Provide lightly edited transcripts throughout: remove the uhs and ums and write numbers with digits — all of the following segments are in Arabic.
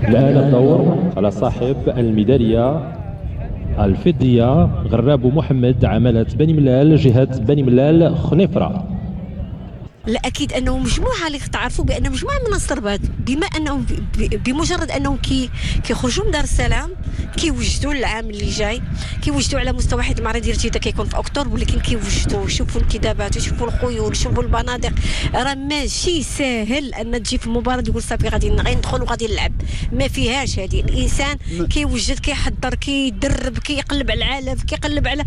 الآن الدور على صاحب الميدالية الفضية غراب محمد عمالة بني ملال جهة بني ملال خنيفرة. لا اكيد انه مجموعه اللي تعرفوا بان مجموعه من الصربات بما انهم بمجرد انهم كيخرجوا من دار السلام كيوجدوا العام اللي جاي، كيوجدوا على مستوى واحد المعرض ديال جده كيكون في اكتوبر، ولكن كيوجدوا شوفوا الانتدابات وشوفوا الخيول شوفوا البنادق. راه ماشي ساهل ان تجي في مباراه تقول صافي غادي ندخل وغادي نلعب، ما فيهاش هذه. الانسان كيوجد كيحضر كيدرب كيقلب على العلف كيقلب على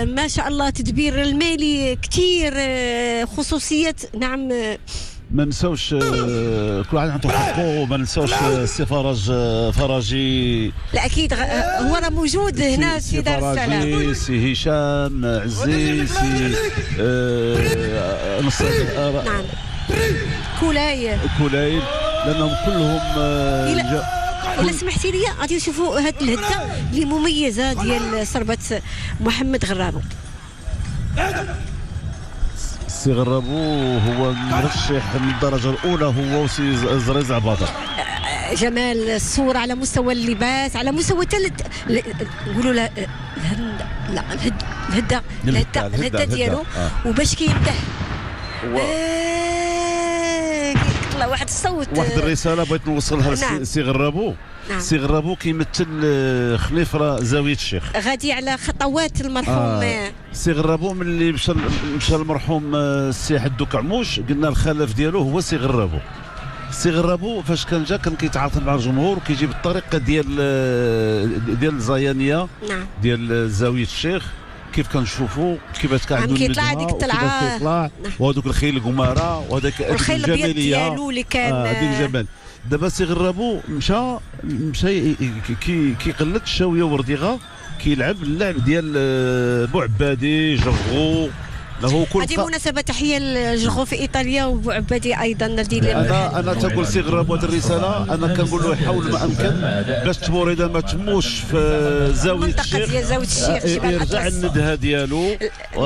ما شاء الله تدبير المالي كثير خصوصيات. نعم ما نساوش كل واحد عنده حقه، ما نساوش السي فرجي. لا اكيد هو راه موجود هنا في دار السلام. سي هشام عزيز سي نعم كولاي لانهم كلهم إلا سمحتي لي غادي نشوفوا هذه الهده اللي مميزه ديال صربه محمد غرابو. سي غرابو هو مرشح من الدرجه الاولى، هو وسي زريزع بدر. جمال الصوره على مستوى اللباس، على مستوى نقولوا لا الهده ديالو وباش كيبدا يطلع واحد الصوت، واحد الرساله بغيت نوصلها لسي غرابو. نعم. سي غرابو كيمثل خنيفره زاويه الشيخ، غادي على خطوات المرحوم. سي غرابو ملي مشى المرحوم السي حدو كعموش قلنا الخلف ديالو هو سي غرابو. سي غرابو فاش كان جا كان كيتعاطى مع الجمهور وكيجي بالطريقه ديال الزيانيه. نعم. ديال زاويه الشيخ كيف كنشوفوا كيفاش كيعدوا كيطلع ديك الطلعه وهذوك الخيل القماره وهذاك الخيل الابيض ديالو اللي كان هذيك الجمال. دابا سي غرابو مشى كيقلد الشاويه ورديغه، كيلعب اللعب ديال بوعبادي جرغو. هذه مناسبة تحية لجرغو في ايطاليا وبوعبادي ايضا ديال انا تنقول سي غرابو هذه الرساله، انا كنقول له يحاول ما امكن باش تبوريده ما تموش في زاويه الشيخ، ديال زاويه الشيخ يرجع الندهه ديالو.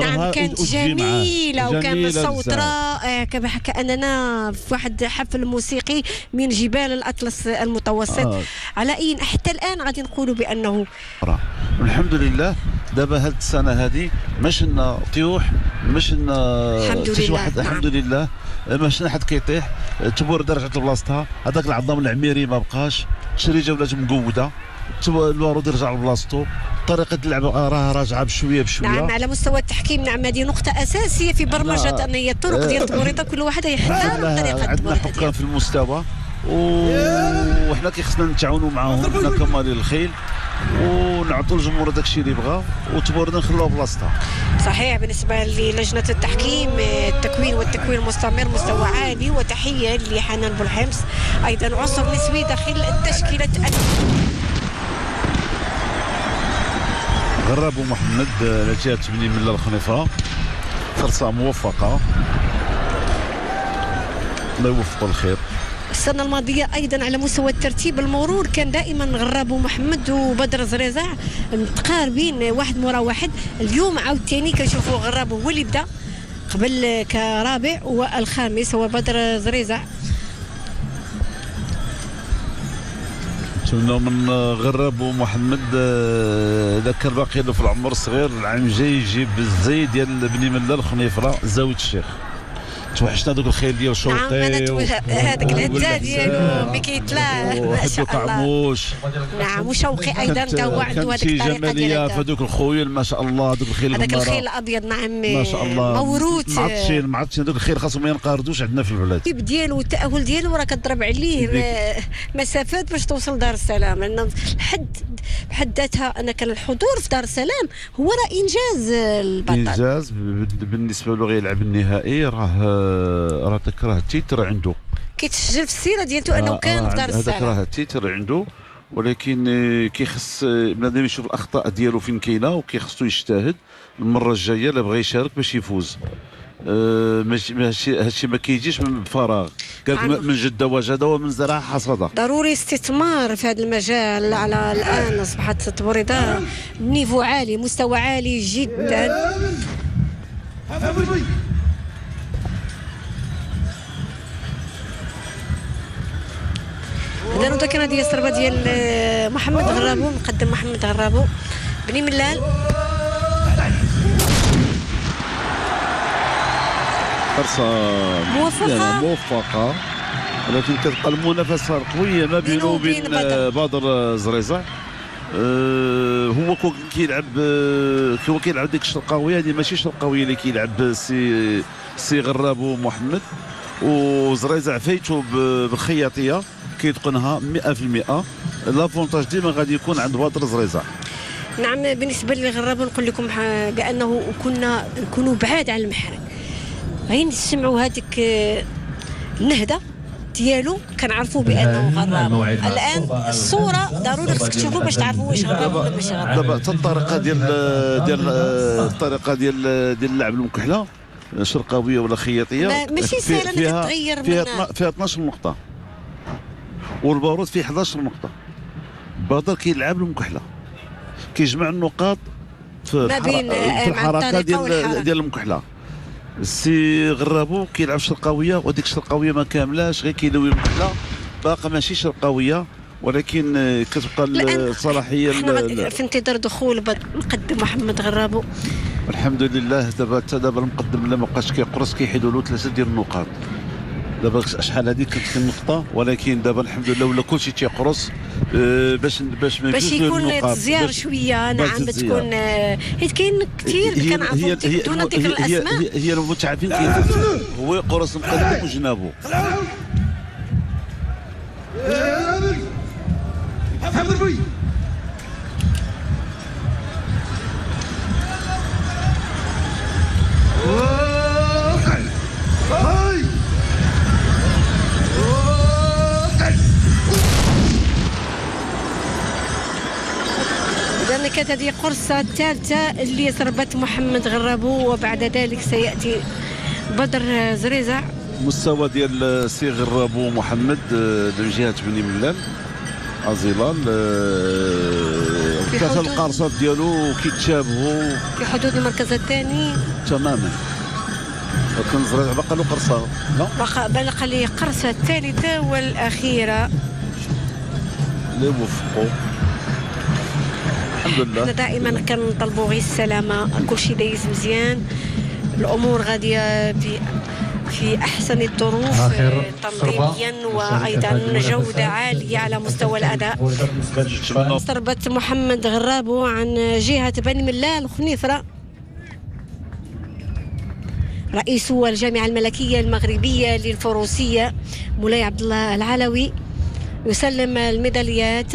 نعم كانت جميله وكان الصوت رائع كاننا في واحد حفل موسيقي من جبال الاطلس المتوسط. على اي حتى الان غادي نقولوا بانه الحمد لله. دابا هاد السنه هذه مشينا طيوح، مشينا الحمد لله. الحمد لله ماشي حد كيطيح، تبورده رجعت لبلاصتها، هذاك العظام العميري ما بقاش، الشريجه ولات مقوده، الوارود يرجع لبلاصتو، طريقه اللعب راه راجعه بشويه. نعم على مستوى التحكيم. نعم هذه نقطه اساسيه في برمجه ان هي الطرق ديال التبوريطه كل واحد يحتار بطريقه عندنا حكام في المستوى وحنا كيخصنا نتعاونوا معاهم حنا كمالي الخيل ونعطوا الجمهور داك الشيء اللي بغا وتبورده نخلوها بلاصتها. صحيح. بالنسبه للجنه التحكيم التكوين والتكوين المستمر مستوى عالي، وتحيه لحنان بولحمص ايضا عنصر نسوي داخل التشكيله. غرابو محمد جهه بني ملال الخنيفره، فرصه موفقه الله يوفقه الخير. السنة الماضية أيضا على مستوى الترتيب المرور كان دائما غرابو محمد وبدر زريزع متقاربين واحد مورا واحد. اليوم عاوتاني كنشوفوا غرابو هو اللي بدا قبل كرابع، والخامس هو بدر زريزع. نتمنى من غرابو محمد اذا كان باقي له في العمر الصغير العام الجاي يجيب الزايد ديال بني ملال الخنيفره زاويه الشيخ. توحشنا دوك الخيل ديال شوطي هذاك الهده ديالو ملي كيطلع ما شاء الله. نعم وشوقي ايضا تا هو عنده هذيك الطريقه ديال فدوك الخيول ما شاء الله. دوك الخيل هذاك الخيل الابيض نعم ما شاء الله موروث. ما عرفتش دوك الخيل خاصهم ما ينقرضوش عندنا في البلاد. الترتيب ديالو والتاهل ديالو راه كضرب عليه مسافات باش توصل دار السلام، لان بحد ذاتها انا كان الحضور في دار السلام هو راه انجاز البطل. انجاز بالنسبه له غيلعب النهائي. راه تكره التيتر عنده كيتسجل في السيره ديالته انه كان في دار السلام. هذاك راه التيتر عنده، ولكن كيخص بنادم يشوف الاخطاء ديالو فين كاينه وكيخصو يجتهد المره الجايه الا بغى يشارك باش يفوز. هادشي ما كيجيش من فراغ. قالك من جده وجد ومن زرع حصد. ضروري استثمار في هذا المجال. على الان اصبحت التبوريده نيفو عالي، مستوى عالي جدا. هذا اذا ذكرنا ديال الصربه ديال محمد غرابو، مقدم محمد غرابو بني ملال. فرصه موفقه، ولكن كتبقى المنافسه قويه ما بينه وبين بدر زريزع. هو كيلعب ديك الشرقاويه هذه، ماشي الشرقاويه اللي كيلعب سي غرابو محمد، وزريزع فايتو بالخياطيه كيتقنها 100%. لافونتاج ديما غادي يكون عند بدر زريزع. نعم، بالنسبه لغرابو نقول لكم بانه نكونوا بعاد عن المحرك، غير نسمعوا هذيك النهضه ديالو كنعرفوا بانه غرابو. الان الصوره ضروري خصك تشوفوا باش تعرفوا واش غرابو ولا ماشي غرابو. دابا حتى الطريقه ديال اللعب المكحله شرقاويه ولا خياطيه ماشي سهله انك تغير فيها 12 نقطه، والبارود فيه 11 نقطه. بدر كيلعب المكحله، كيجمع النقاط في الحركه ديال المكحله. السي غرابو كيلعب شرقاويه، وديك الشرقاويه ما كاملاش، غير كيلوي المكحله، باقا ماشي شرقاويه، ولكن كتبقى الصلاحيه في انتظار دخول المقدم محمد غرابو. الحمد لله. دابا المقدم لا مابقاش كيقرص، كيحيدوا له 3 ديال النقاط. دابا شحال هذيك كانت النقطه، ولكن دابا الحمد لله ولا كلشي تيقرص باش ما يكون تزيار شويه. نعم بتكون حيت كاين كثير كنعرفوا دون ذكر الاسماء. هي المتعافين هو يقرص المقدم وجنابه. إذا كانت هذه القرصة الثالثة اللي ضربت محمد غرابو، وبعد ذلك سيأتي بدر زريزع. المستوى ديال سي غرابو محمد من جهة بني ملال أزيلال كثر القرصات ديالو كيتشابهوا في حدود المركز الثاني تماما، لكن زريزع بقى له قرصة. بقى لي قرصة الثالثة والأخيرة اللي وفقوا. الحمد لله. احنا دائما كنطلبوا غير السلامه، كلشي دايز مزيان، الامور غاديه في احسن الظروف تنظيميا، وايضا جوده عاليه على مستوى الاداء. ضربه محمد غرابو عن جهه بني ملال خنيفره. رئيس الجامعه الملكيه المغربيه للفروسيه مولاي عبد الله العلوي يسلم الميداليات